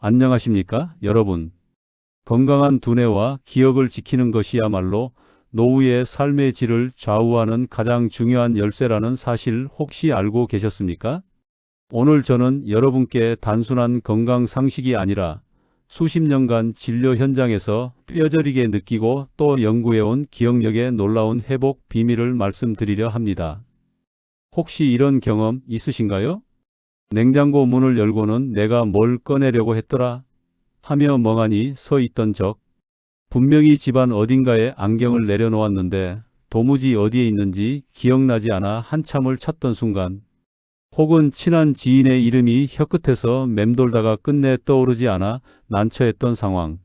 안녕하십니까, 여러분. 건강한 두뇌와 기억을 지키는 것이야말로 노후의 삶의 질을 좌우하는 가장 중요한 열쇠라는 사실 혹시 알고 계셨습니까? 오늘 저는 여러분께 단순한 건강 상식이 아니라 수십 년간 진료 현장에서 뼈저리게 느끼고 또 연구해온 기억력의 놀라운 회복 비밀을 말씀드리려 합니다. 혹시 이런 경험 있으신가요? 냉장고 문을 열고는 내가 뭘 꺼내려고 했더라 하며 멍하니 서 있던 적, 분명히 집안 어딘가에 안경을 내려놓았는데 도무지 어디에 있는지 기억나지 않아 한참을 찾던 순간, 혹은 친한 지인의 이름이 혀끝에서 맴돌다가 끝내 떠오르지 않아 난처했던 상황.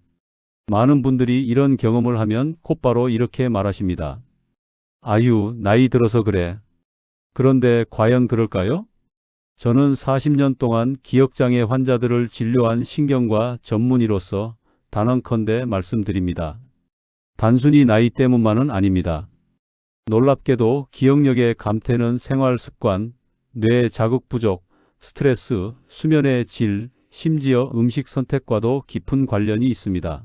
많은 분들이 이런 경험을 하면 곧바로 이렇게 말하십니다. 아유, 나이 들어서 그래. 그런데 과연 그럴까요? 저는 40년 동안 기억장애 환자들을 진료한 신경과 전문의로서 단언컨대 말씀드립니다. 단순히 나이 때문만은 아닙니다. 놀랍게도 기억력의 감퇴는 생활 습관, 뇌 자극 부족, 스트레스, 수면의 질, 심지어 음식 선택과도 깊은 관련이 있습니다.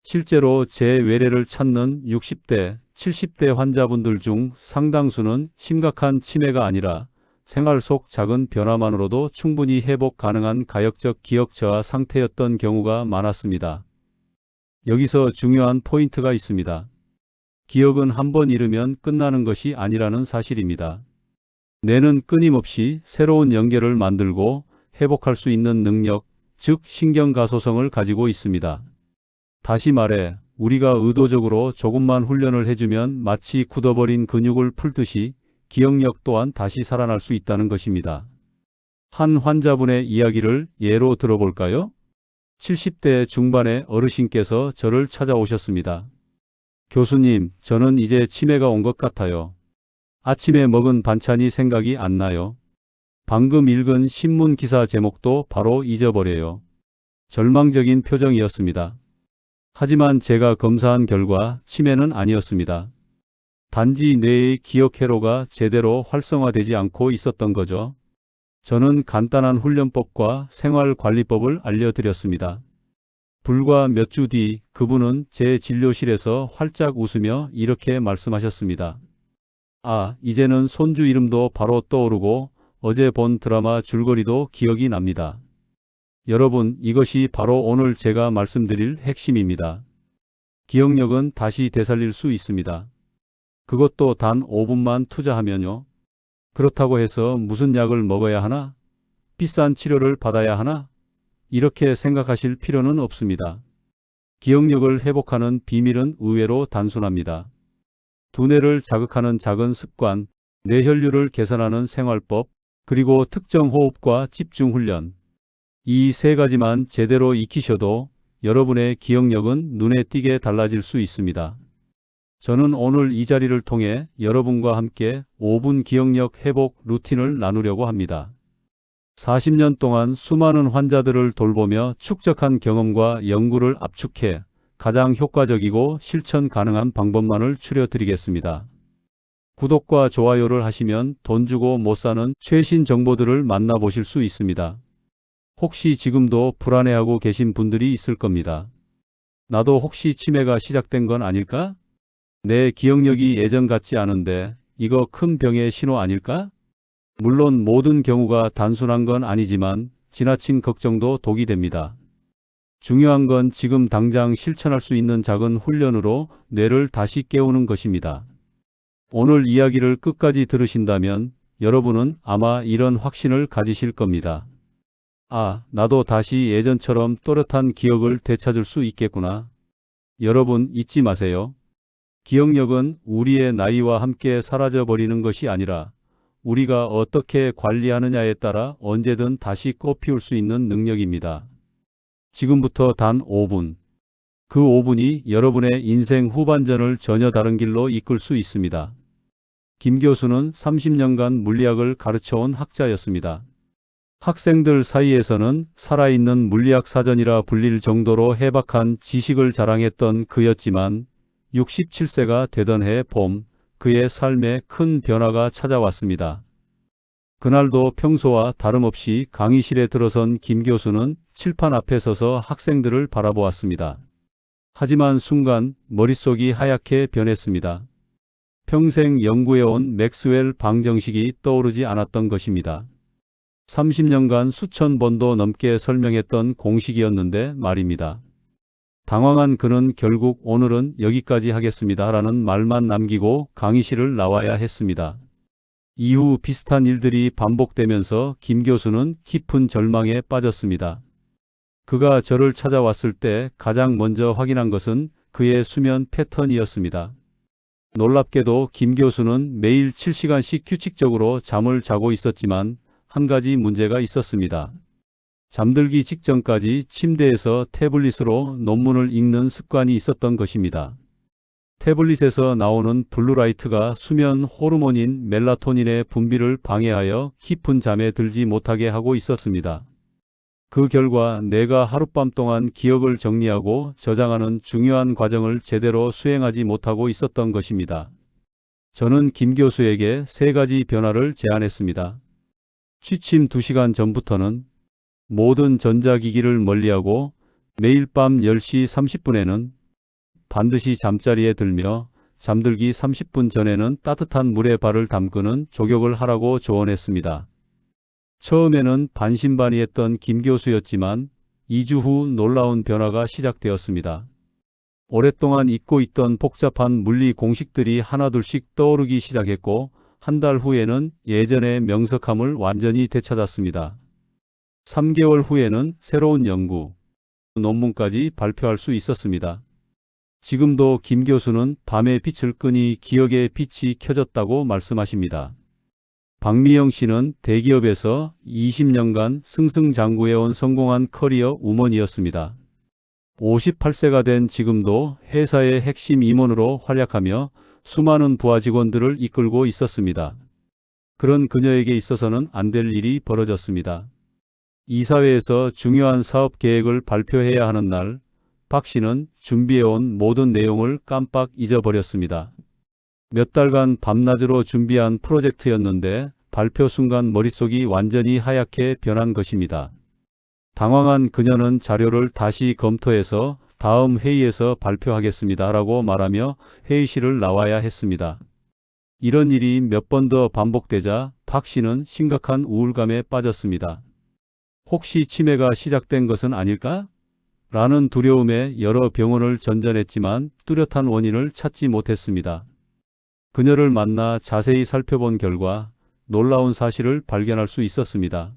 실제로 제 외래를 찾는 60대, 70대 환자분들 중 상당수는 심각한 치매가 아니라 생활 속 작은 변화만으로도 충분히 회복 가능한 가역적 기억 저하 상태였던 경우가 많았습니다. 여기서 중요한 포인트가 있습니다. 기억은 한 번 잃으면 끝나는 것이 아니라는 사실입니다. 뇌는 끊임없이 새로운 연결을 만들고 회복할 수 있는 능력, 즉 신경가소성을 가지고 있습니다. 다시 말해, 우리가 의도적으로 조금만 훈련을 해주면 마치 굳어버린 근육을 풀듯이 기억력 또한 다시 살아날 수 있다는 것입니다. 한 환자분의 이야기를 예로 들어볼까요? 70대 중반의 어르신께서 저를 찾아오셨습니다. 교수님, 저는 이제 치매가 온 것 같아요. 아침에 먹은 반찬이 생각이 안 나요. 방금 읽은 신문 기사 제목도 바로 잊어버려요. 절망적인 표정이었습니다. 하지만 제가 검사한 결과 치매는 아니었습니다. 단지 뇌의 기억 회로가 제대로 활성화되지 않고 있었던 거죠. 저는 간단한 훈련법과 생활관리법을 알려드렸습니다. 불과 몇 주 뒤 그분은 제 진료실에서 활짝 웃으며 이렇게 말씀하셨습니다. 아, 이제는 손주 이름도 바로 떠오르고 어제 본 드라마 줄거리도 기억이 납니다. 여러분, 이것이 바로 오늘 제가 말씀드릴 핵심입니다. 기억력은 다시 되살릴 수 있습니다. 그것도 단 5분만 투자하면요. 그렇다고 해서 무슨 약을 먹어야 하나? 비싼 치료를 받아야 하나? 이렇게 생각하실 필요는 없습니다. 기억력을 회복하는 비밀은 의외로 단순합니다. 두뇌를 자극하는 작은 습관, 뇌혈류를 개선하는 생활법, 그리고 특정 호흡과 집중 훈련. 이 세 가지만 제대로 익히셔도 여러분의 기억력은 눈에 띄게 달라질 수 있습니다. 저는 오늘 이 자리를 통해 여러분과 함께 5분 기억력 회복 루틴을 나누려고 합니다. 40년 동안 수많은 환자들을 돌보며 축적한 경험과 연구를 압축해 가장 효과적이고 실천 가능한 방법만을 추려드리겠습니다. 구독과 좋아요를 하시면 돈 주고 못 사는 최신 정보들을 만나보실 수 있습니다. 혹시 지금도 불안해하고 계신 분들이 있을 겁니다. 나도 혹시 치매가 시작된 건 아닐까? 내 기억력이 예전 같지 않은데 이거 큰 병의 신호 아닐까? 물론 모든 경우가 단순한 건 아니지만 지나친 걱정도 독이 됩니다. 중요한 건 지금 당장 실천할 수 있는 작은 훈련으로 뇌를 다시 깨우는 것입니다. 오늘 이야기를 끝까지 들으신다면 여러분은 아마 이런 확신을 가지실 겁니다. 아, 나도 다시 예전처럼 또렷한 기억을 되찾을 수 있겠구나. 여러분 잊지 마세요. 기억력은 우리의 나이와 함께 사라져버리는 것이 아니라 우리가 어떻게 관리하느냐에 따라 언제든 다시 꽃피울 수 있는 능력입니다. 지금부터 단 5분. 그 5분이 여러분의 인생 후반전을 전혀 다른 길로 이끌 수 있습니다. 김 교수는 30년간 물리학을 가르쳐온 학자였습니다. 학생들 사이에서는 살아있는 물리학 사전이라 불릴 정도로 해박한 지식을 자랑했던 그였지만 67세가 되던 해 봄, 그의 삶에 큰 변화가 찾아왔습니다. 그날도 평소와 다름없이 강의실에 들어선 김 교수는 칠판 앞에 서서 학생들을 바라보았습니다. 하지만 순간 머릿속이 하얗게 변했습니다. 평생 연구해온 맥스웰 방정식이 떠오르지 않았던 것입니다. 30년간 수천 번도 넘게 설명했던 공식이었는데 말입니다. 당황한 그는 결국 오늘은 여기까지 하겠습니다 라는 말만 남기고 강의실을 나와야 했습니다. 이후 비슷한 일들이 반복되면서 김 교수는 깊은 절망에 빠졌습니다. 그가 저를 찾아왔을 때 가장 먼저 확인한 것은 그의 수면 패턴이었습니다. 놀랍게도 김 교수는 매일 7시간씩 규칙적으로 잠을 자고 있었지만 한 가지 문제가 있었습니다. 잠들기 직전까지 침대에서 태블릿으로 논문을 읽는 습관이 있었던 것입니다. 태블릿에서 나오는 블루라이트가 수면 호르몬인 멜라토닌의 분비를 방해하여 깊은 잠에 들지 못하게 하고 있었습니다. 그 결과 내가 하룻밤 동안 기억을 정리하고 저장하는 중요한 과정을 제대로 수행하지 못하고 있었던 것입니다. 저는 김 교수에게 3가지 변화를 제안했습니다. 취침 2시간 전부터는 모든 전자기기를 멀리하고 매일 밤 10시 30분에는 반드시 잠자리에 들며 잠들기 30분 전에는 따뜻한 물에 발을 담그는 족욕을 하라고 조언했습니다. 처음에는 반신반의했던 김 교수였지만 2주 후 놀라운 변화가 시작되었습니다. 오랫동안 잊고 있던 복잡한 물리 공식들이 하나둘씩 떠오르기 시작했고 한 달 후에는 예전의 명석함을 완전히 되찾았습니다. 3개월 후에는 새로운 연구, 논문까지 발표할 수 있었습니다. 지금도 김 교수는 밤에 빛을 끄니 기억의 빛이 켜졌다고 말씀하십니다. 박미영 씨는 대기업에서 20년간 승승장구해온 성공한 커리어 우먼이었습니다. 58세가 된 지금도 회사의 핵심 임원으로 활약하며 수많은 부하 직원들을 이끌고 있었습니다. 그런 그녀에게 있어서는 안 될 일이 벌어졌습니다. 이사회에서 중요한 사업 계획을 발표해야 하는 날, 박 씨는 준비해온 모든 내용을 깜빡 잊어버렸습니다. 몇 달간 밤낮으로 준비한 프로젝트였는데 발표 순간 머릿속이 완전히 하얗게 변한 것입니다. 당황한 그녀는 자료를 다시 검토해서 다음 회의에서 발표하겠습니다 라고 말하며 회의실을 나와야 했습니다. 이런 일이 몇 번 더 반복되자 박 씨는 심각한 우울감에 빠졌습니다. 혹시 치매가 시작된 것은 아닐까? 라는 두려움에 여러 병원을 전전했지만 뚜렷한 원인을 찾지 못했습니다. 그녀를 만나 자세히 살펴본 결과 놀라운 사실을 발견할 수 있었습니다.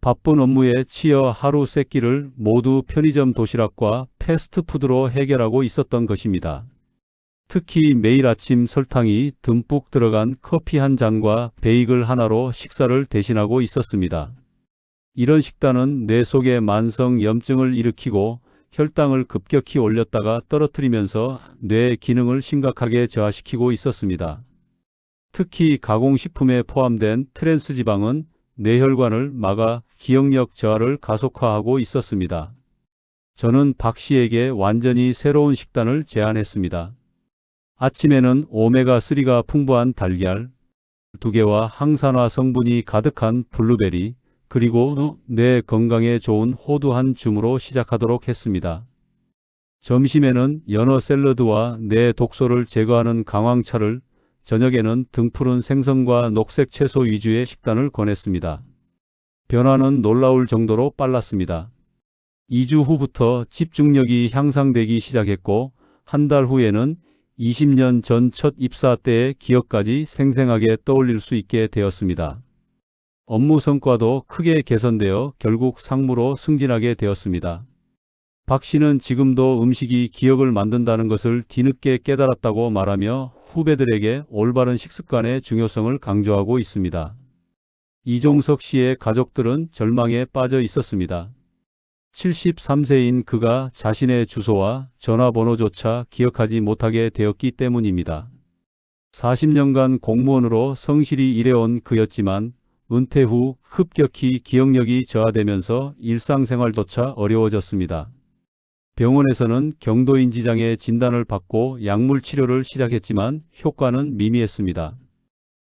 바쁜 업무에 치여 하루 세 끼를 모두 편의점 도시락과 패스트푸드로 해결하고 있었던 것입니다. 특히 매일 아침 설탕이 듬뿍 들어간 커피 한 잔과 베이글 하나로 식사를 대신하고 있었습니다. 이런 식단은 뇌 속에 만성 염증을 일으키고 혈당을 급격히 올렸다가 떨어뜨리면서 뇌 기능을 심각하게 저하시키고 있었습니다. 특히 가공식품에 포함된 트랜스 지방은 뇌혈관을 막아 기억력 저하를 가속화하고 있었습니다. 저는 박 씨에게 완전히 새로운 식단을 제안했습니다. 아침에는 오메가3가 풍부한 달걀 2개와 항산화 성분이 가득한 블루베리, 그리고 뇌 건강에 좋은 호두 한 줌으로 시작하도록 했습니다. 점심에는 연어 샐러드와 뇌 독소를 제거하는 강황차를, 저녁에는 등푸른 생선과 녹색 채소 위주의 식단을 권했습니다. 변화는 놀라울 정도로 빨랐습니다. 2주 후부터 집중력이 향상되기 시작했고 한 달 후에는 20년 전 첫 입사 때의 기억까지 생생하게 떠올릴 수 있게 되었습니다. 업무 성과도 크게 개선되어 결국 상무로 승진하게 되었습니다. 박 씨는 지금도 음식이 기억을 만든다는 것을 뒤늦게 깨달았다고 말하며 후배들에게 올바른 식습관의 중요성을 강조하고 있습니다. 이종석 씨의 가족들은 절망에 빠져 있었습니다. 73세인 그가 자신의 주소와 전화번호조차 기억하지 못하게 되었기 때문입니다. 40년간 공무원으로 성실히 일해온 그였지만 은퇴 후 급격히 기억력이 저하되면서 일상생활조차 어려워졌습니다. 병원에서는 경도인지장애 진단을 받고 약물 치료를 시작했지만 효과는 미미했습니다.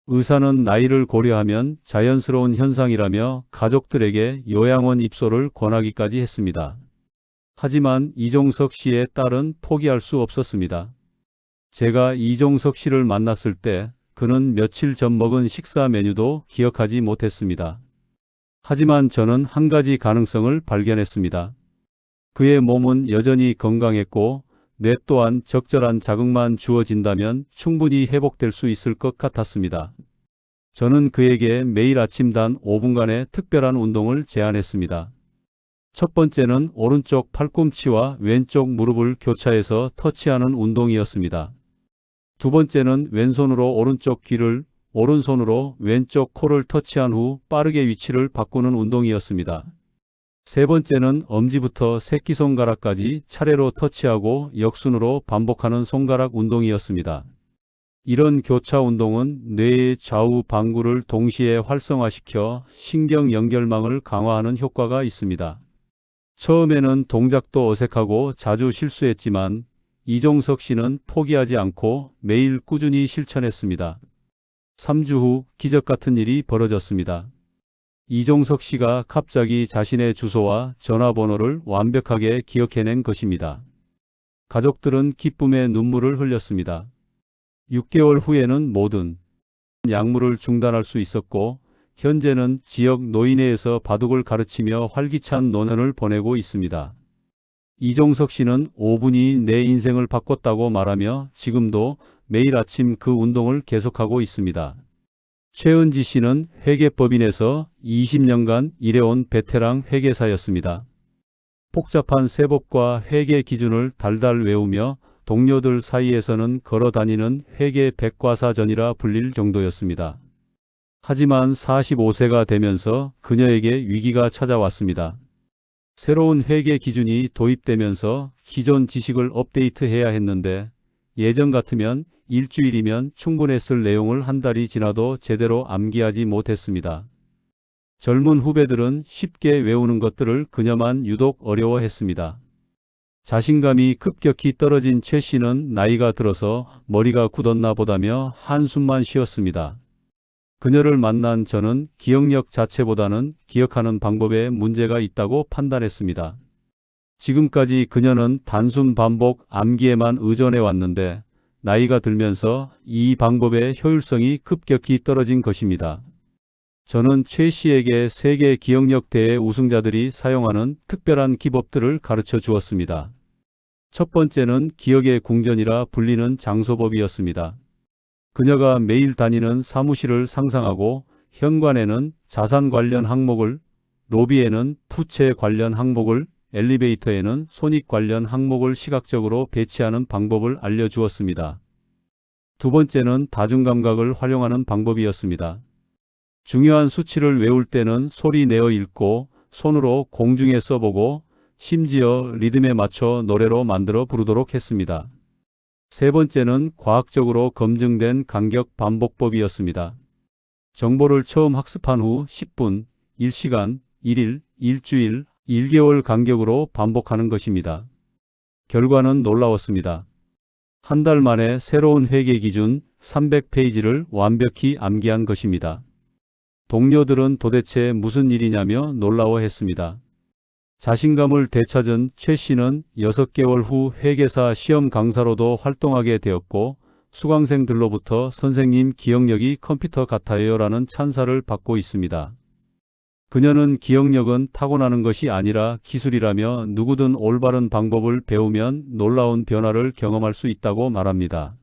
의사는 나이를 고려하면 자연스러운 현상이라며 가족들에게 요양원 입소를 권하기까지 했습니다. 하지만 이종석 씨의 딸은 포기할 수 없었습니다. 제가 이종석 씨를 만났을 때 그는 며칠 전 먹은 식사 메뉴도 기억하지 못했습니다. 하지만 저는 한 가지 가능성을 발견했습니다. 그의 몸은 여전히 건강했고 뇌 또한 적절한 자극만 주어진다면 충분히 회복될 수 있을 것 같았습니다. 저는 그에게 매일 아침 단 5분간의 특별한 운동을 제안했습니다. 첫 번째는 오른쪽 팔꿈치와 왼쪽 무릎을 교차해서 터치하는 운동이었습니다. 두 번째는 왼손으로 오른쪽 귀를, 오른손으로 왼쪽 코를 터치한 후 빠르게 위치를 바꾸는 운동이었습니다. 세 번째는 엄지부터 새끼손가락까지 차례로 터치하고 역순으로 반복하는 손가락 운동이었습니다. 이런 교차 운동은 뇌의 좌우 방구를 동시에 활성화시켜 신경 연결망을 강화하는 효과가 있습니다. 처음에는 동작도 어색하고 자주 실수했지만 이종석 씨는 포기하지 않고 매일 꾸준히 실천했습니다. 3주 후 기적 같은 일이 벌어졌습니다. 이종석 씨가 갑자기 자신의 주소와 전화번호를 완벽하게 기억해낸 것입니다. 가족들은 기쁨의 눈물을 흘렸습니다. 6개월 후에는 모든 약물을 중단할 수 있었고 현재는 지역 노인회에서 바둑을 가르치며 활기찬 노년을 보내고 있습니다. 이종석 씨는 5분이 내 인생을 바꿨다고 말하며 지금도 매일 아침 그 운동을 계속하고 있습니다. 최은지 씨는 회계법인에서 20년간 일해온 베테랑 회계사였습니다. 복잡한 세법과 회계 기준을 달달 외우며 동료들 사이에서는 걸어다니는 회계 백과사전이라 불릴 정도였습니다. 하지만 45세가 되면서 그녀에게 위기가 찾아왔습니다. 새로운 회계 기준이 도입되면서 기존 지식을 업데이트해야 했는데 예전 같으면 일주일이면 충분했을 내용을 한 달이 지나도 제대로 암기하지 못했습니다. 젊은 후배들은 쉽게 외우는 것들을 그녀만 유독 어려워했습니다. 자신감이 급격히 떨어진 최 씨는 나이가 들어서 머리가 굳었나 보다며 한숨만 쉬었습니다. 그녀를 만난 저는 기억력 자체보다는 기억하는 방법에 문제가 있다고 판단했습니다. 지금까지 그녀는 단순 반복 암기에만 의존해 왔는데 나이가 들면서 이 방법의 효율성이 급격히 떨어진 것입니다. 저는 최 씨에게 세계 기억력 대회 우승자들이 사용하는 특별한 기법들을 가르쳐 주었습니다. 첫 번째는 기억의 궁전이라 불리는 장소법이었습니다. 그녀가 매일 다니는 사무실을 상상하고 현관에는 자산 관련 항목을, 로비에는 부채 관련 항목을, 엘리베이터에는 손익 관련 항목을 시각적으로 배치하는 방법을 알려주었습니다. 두 번째는 다중감각을 활용하는 방법이었습니다. 중요한 수치를 외울 때는 소리 내어 읽고 손으로 공중에 써보고 심지어 리듬에 맞춰 노래로 만들어 부르도록 했습니다. 세 번째는 과학적으로 검증된 간격 반복법이었습니다. 정보를 처음 학습한 후 10분, 1시간, 1일, 일주일, 1개월 간격으로 반복하는 것입니다. 결과는 놀라웠습니다. 한 달 만에 새로운 회계 기준 300페이지를 완벽히 암기한 것입니다. 동료들은 도대체 무슨 일이냐며 놀라워했습니다. 자신감을 되찾은 최 씨는 6개월 후 회계사 시험 강사로도 활동하게 되었고 수강생들로부터 선생님 기억력이 컴퓨터 같아요 라는 찬사를 받고 있습니다. 그녀는 기억력은 타고나는 것이 아니라 기술이라며 누구든 올바른 방법을 배우면 놀라운 변화를 경험할 수 있다고 말합니다.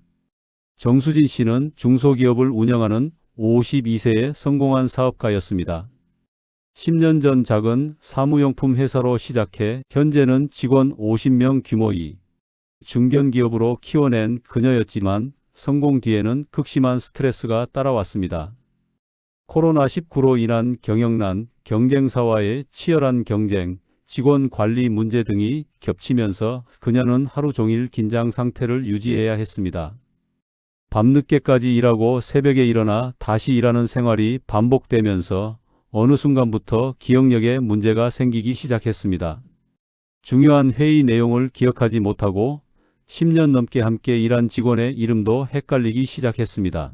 정수진 씨는 중소기업을 운영하는 52세의 성공한 사업가였습니다. 10년 전 작은 사무용품 회사로 시작해 현재는 직원 50명 규모의 중견기업으로 키워낸 그녀였지만 성공 뒤에는 극심한 스트레스가 따라왔습니다. 코로나19로 인한 경영난, 경쟁사와의 치열한 경쟁, 직원 관리 문제 등이 겹치면서 그녀는 하루 종일 긴장 상태를 유지해야 했습니다. 밤늦게까지 일하고 새벽에 일어나 다시 일하는 생활이 반복되면서 어느 순간부터 기억력에 문제가 생기기 시작했습니다. 중요한 회의 내용을 기억하지 못하고 10년 넘게 함께 일한 직원의 이름도 헷갈리기 시작했습니다.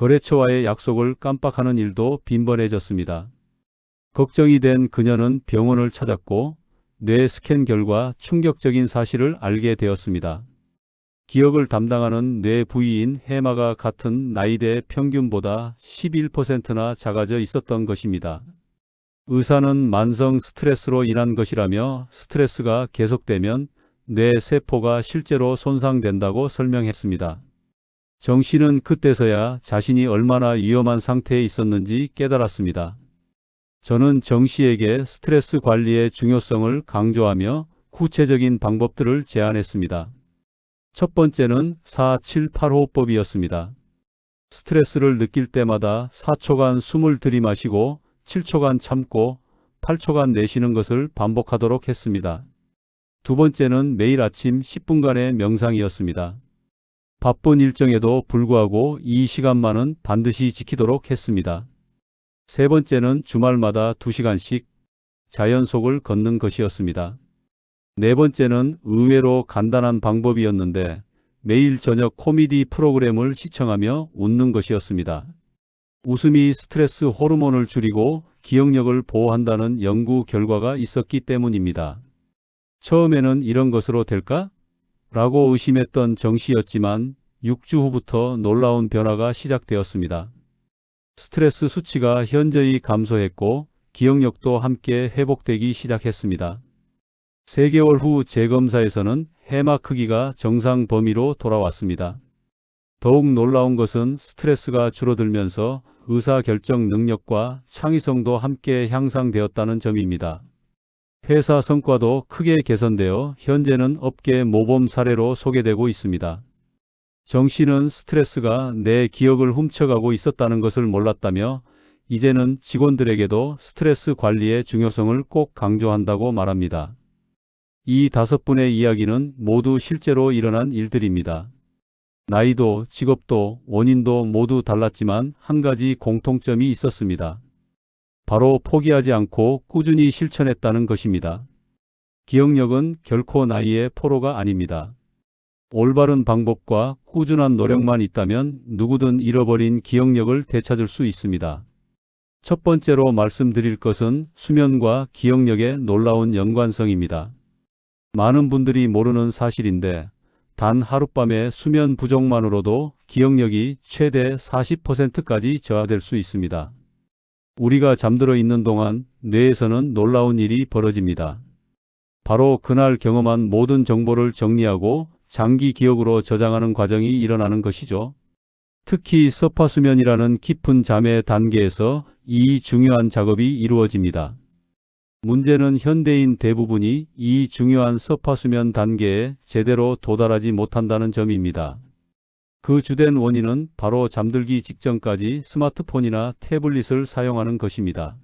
거래처와의 약속을 깜빡하는 일도 빈번해졌습니다. 걱정이 된 그녀는 병원을 찾았고 뇌 스캔 결과 충격적인 사실을 알게 되었습니다. 기억을 담당하는 뇌 부위인 해마가 같은 나이대 평균보다 11%나 작아져 있었던 것입니다. 의사는 만성 스트레스로 인한 것이라며 스트레스가 계속되면 뇌 세포가 실제로 손상된다고 설명했습니다. 정 씨는 그때서야 자신이 얼마나 위험한 상태에 있었는지 깨달았습니다. 저는 정 씨에게 스트레스 관리의 중요성을 강조하며 구체적인 방법들을 제안했습니다. 첫 번째는 4-7-8호흡법이었습니다. 스트레스를 느낄 때마다 4초간 숨을 들이마시고 7초간 참고 8초간 내쉬는 것을 반복하도록 했습니다. 두 번째는 매일 아침 10분간의 명상이었습니다. 바쁜 일정에도 불구하고 이 시간만은 반드시 지키도록 했습니다. 세 번째는 주말마다 2시간씩 자연 속을 걷는 것이었습니다. 네 번째는 의외로 간단한 방법이었는데 매일 저녁 코미디 프로그램을 시청하며 웃는 것이었습니다. 웃음이 스트레스 호르몬을 줄이고 기억력을 보호한다는 연구 결과가 있었기 때문입니다. 처음에는 이런 것으로 될까? 라고 의심했던 정 씨였지만 6주 후부터 놀라운 변화가 시작되었습니다. 스트레스 수치가 현저히 감소했고 기억력도 함께 회복되기 시작했습니다. 3개월 후 재검사에서는 해마 크기가 정상 범위로 돌아왔습니다. 더욱 놀라운 것은 스트레스가 줄어들면서 의사결정 능력과 창의성도 함께 향상되었다는 점입니다. 회사 성과도 크게 개선되어 현재는 업계 모범 사례로 소개되고 있습니다. 정 씨는 스트레스가 내 기억을 훔쳐가고 있었다는 것을 몰랐다며 이제는 직원들에게도 스트레스 관리의 중요성을 꼭 강조한다고 말합니다. 이 5분의 이야기는 모두 실제로 일어난 일들입니다. 나이도 직업도 원인도 모두 달랐지만 한 가지 공통점이 있었습니다. 바로 포기하지 않고 꾸준히 실천했다는 것입니다. 기억력은 결코 나이의 포로가 아닙니다. 올바른 방법과 꾸준한 노력만 있다면 누구든 잃어버린 기억력을 되찾을 수 있습니다. 첫 번째로 말씀드릴 것은 수면과 기억력의 놀라운 연관성입니다. 많은 분들이 모르는 사실인데 단 하룻밤의 수면 부족만으로도 기억력이 최대 40%까지 저하될 수 있습니다. 우리가 잠들어 있는 동안 뇌에서는 놀라운 일이 벌어집니다. 바로 그날 경험한 모든 정보를 정리하고 장기 기억으로 저장하는 과정이 일어나는 것이죠. 특히 서파수면이라는 깊은 잠의 단계에서 이 중요한 작업이 이루어집니다. 문제는 현대인 대부분이 이 중요한 서파수면 단계에 제대로 도달하지 못한다는 점입니다. 그 주된 원인은 바로 잠들기 직전까지 스마트폰이나 태블릿을 사용하는 것입니다.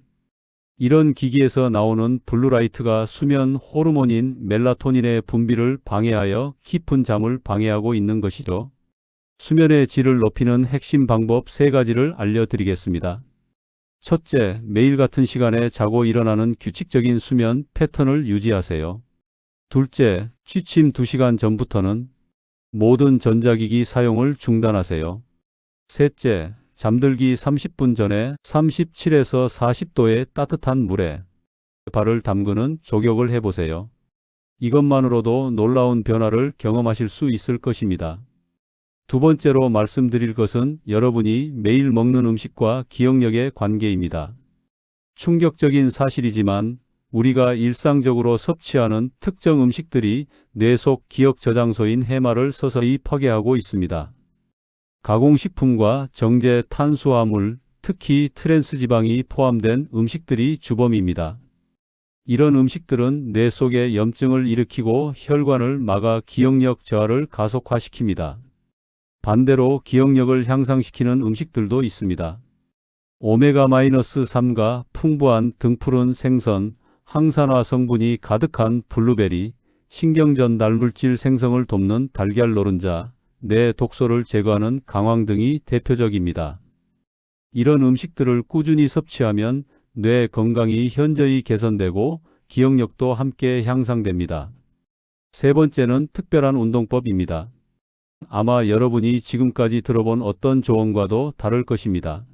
이런 기기에서 나오는 블루라이트가 수면 호르몬인 멜라토닌의 분비를 방해하여 깊은 잠을 방해하고 있는 것이죠. 수면의 질을 높이는 핵심 방법 3가지를 알려드리겠습니다. 첫째, 매일 같은 시간에 자고 일어나는 규칙적인 수면 패턴을 유지하세요. 둘째, 취침 2시간 전부터는 모든 전자기기 사용을 중단하세요. 셋째, 잠들기 30분 전에 37에서 40도의 따뜻한 물에 발을 담그는 족욕을 해보세요. 이것만으로도 놀라운 변화를 경험하실 수 있을 것입니다. 두 번째로 말씀드릴 것은 여러분이 매일 먹는 음식과 기억력의 관계입니다. 충격적인 사실이지만 우리가 일상적으로 섭취하는 특정 음식들이 뇌 속 기억 저장소인 해마를 서서히 파괴하고 있습니다. 가공식품과 정제 탄수화물, 특히 트랜스지방이 포함된 음식들이 주범입니다. 이런 음식들은 뇌 속에 염증을 일으키고 혈관을 막아 기억력 저하를 가속화시킵니다. 반대로 기억력을 향상시키는 음식들도 있습니다. 오메가-3가 풍부한 등푸른 생선, 항산화 성분이 가득한 블루베리, 신경전달 물질 생성을 돕는 달걀 노른자, 뇌 독소를 제거하는 강황 등이 대표적입니다. 이런 음식들을 꾸준히 섭취하면 뇌 건강이 현저히 개선되고 기억력도 함께 향상됩니다. 세 번째는 특별한 운동법입니다. 아마 여러분이 지금까지 들어본 어떤 조언과도 다를 것입니다.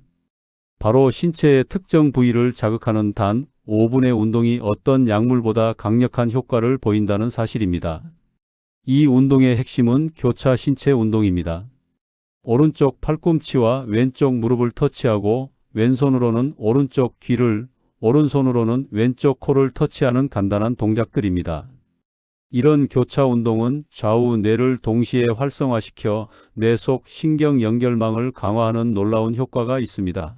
바로 신체의 특정 부위를 자극하는 단 5분의 운동이 어떤 약물보다 강력한 효과를 보인다는 사실입니다. 이 운동의 핵심은 교차 신체 운동입니다. 오른쪽 팔꿈치와 왼쪽 무릎을 터치하고 왼손으로는 오른쪽 귀를, 오른손으로는 왼쪽 코를 터치하는 간단한 동작들입니다. 이런 교차 운동은 좌우 뇌를 동시에 활성화시켜 뇌 속 신경 연결망을 강화하는 놀라운 효과가 있습니다.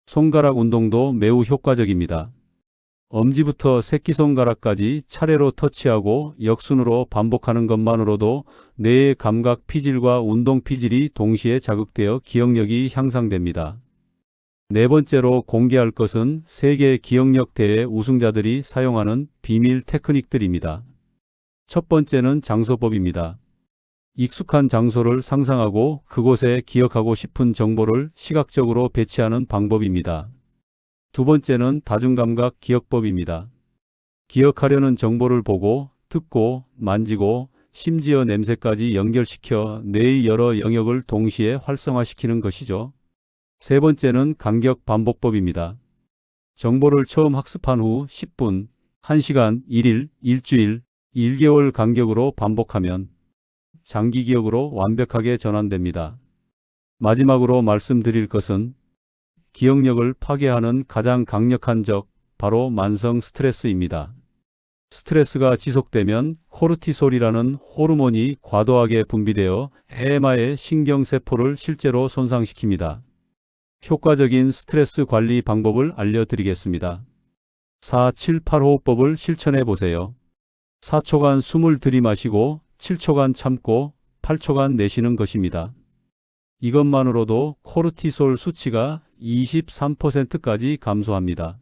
손가락 운동도 매우 효과적입니다. 엄지부터 새끼손가락까지 차례로 터치하고 역순으로 반복하는 것만으로도 뇌의 감각 피질과 운동 피질이 동시에 자극되어 기억력이 향상됩니다. 네 번째로 공개할 것은 세계 기억력 대회 우승자들이 사용하는 비밀 테크닉들입니다. 첫 번째는 장소법입니다. 익숙한 장소를 상상하고 그곳에 기억하고 싶은 정보를 시각적으로 배치하는 방법입니다. 두 번째는 다중감각 기억법입니다. 기억하려는 정보를 보고, 듣고, 만지고, 심지어 냄새까지 연결시켜 뇌의 여러 영역을 동시에 활성화시키는 것이죠. 세 번째는 간격 반복법입니다. 정보를 처음 학습한 후 10분, 1시간, 1일, 일주일, 1개월 간격으로 반복하면 장기 기억으로 완벽하게 전환됩니다. 마지막으로 말씀드릴 것은 기억력을 파괴하는 가장 강력한 적, 바로 만성 스트레스입니다. 스트레스가 지속되면 코르티솔이라는 호르몬이 과도하게 분비되어 해마의 신경세포를 실제로 손상시킵니다. 효과적인 스트레스 관리 방법을 알려드리겠습니다. 4-7-8호흡법을 실천해 보세요. 4초간 숨을 들이마시고 7초간 참고 8초간 내쉬는 것입니다. 이것만으로도 코르티솔 수치가 23%까지 감소합니다.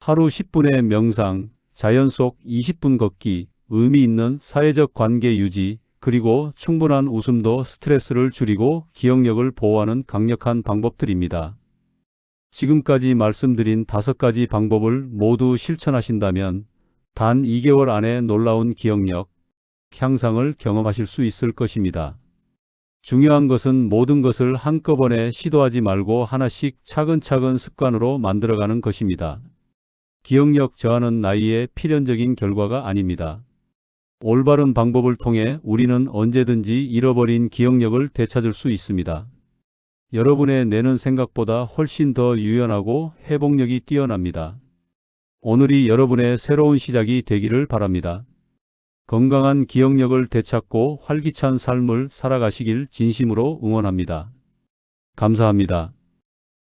하루 10분의 명상, 자연 속 20분 걷기, 의미 있는 사회적 관계 유지, 그리고 충분한 웃음도 스트레스를 줄이고 기억력을 보호하는 강력한 방법들입니다. 지금까지 말씀드린 5가지 방법을 모두 실천하신다면 단 2개월 안에 놀라운 기억력 향상을 경험하실 수 있을 것입니다. 중요한 것은 모든 것을 한꺼번에 시도하지 말고 하나씩 차근차근 습관으로 만들어가는 것입니다. 기억력 저하는 나이의 필연적인 결과가 아닙니다. 올바른 방법을 통해 우리는 언제든지 잃어버린 기억력을 되찾을 수 있습니다. 여러분의 뇌는 생각보다 훨씬 더 유연하고 회복력이 뛰어납니다. 오늘이 여러분의 새로운 시작이 되기를 바랍니다. 건강한 기억력을 되찾고 활기찬 삶을 살아가시길 진심으로 응원합니다. 감사합니다.